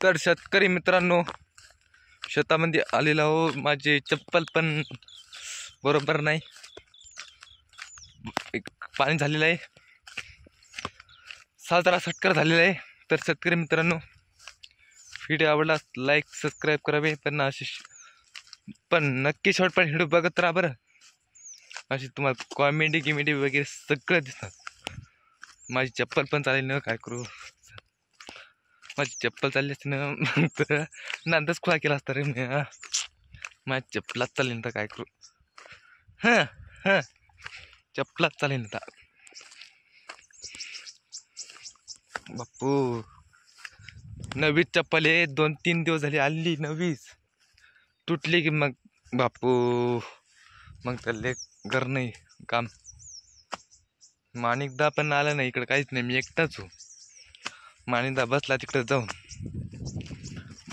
तर शेतकरी मित्रांनो, शेतामध्ये आलेला हो. माझे चप्पल पण बरोबर नाही, पाणी झालेलं आहे, साजरा सटकर झालेला आहे. तर शेतकरी मित्रांनो, व्हिडिओ आवडला लाईक सबस्क्राईब करावे, पण नक्की शॉर्ट पण व्हिडिओ बघत राहा बरं. अशी तुम्हाला कॉमेडी वगैरे सगळं दिसतात. माझी चप्पल पण चालेल ना, काय करू. माझी चप्पल चालली असते ना तर नांदच खुळा केला असता रे मी. माझ्या चप्पलाच चालेल तर काय करू. हां चप्पलाच चालेल ना बापू. नवीच चप्पल आहे, 2-3 दिवस झाले आली नवीच, तुटली की मग बापू मग त्याला घर नाही काम. माणिकदा पण आला नाही इकडं, काहीच नाही, मी एकटाच हो. माणिकदा बसला तिकडं जाऊन,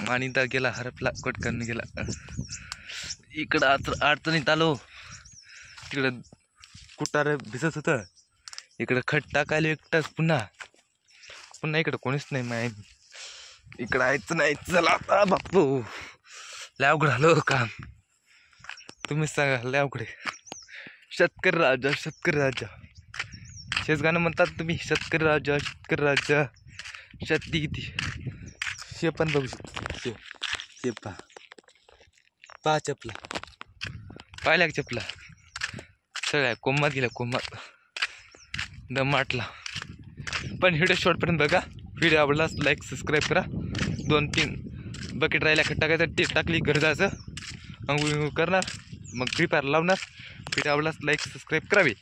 माणिकदा गेला हरपला, कटकन गेला. इकडं अडचणीत आलो, तिकडं कुटार भिजत होतं, इकडं खट टाकायला एकटाच, पुन्हा इकडं कोणीच नाही. इकडं यायचं नाही. चला आता बापू, लय अवघड आलो काम. तुम्हीच सांगा, लय अवघड. शेतकरी राजा शेच गाणं म्हणतात तुम्ही. शेतकरी राजा शेती किती. शे पण बघू शकतो. शे पा चपला पाहिल्या का चपला सगळ्या कोमात गेल्या, कोमात दमाटला. पण व्हिडिओ शॉर्टपर्यंत बघा. व्हिडिओ आवडलास लाईक सबस्क्राईब करा. 2-3 बकेट राहिल्या खट टाकायचं, ते टाकली घर जायचं, अंघोळ करणार, मग फ्री फायर लावणार. व्हिडिओ आवडलास लाईक सबस्क्राईब करावे.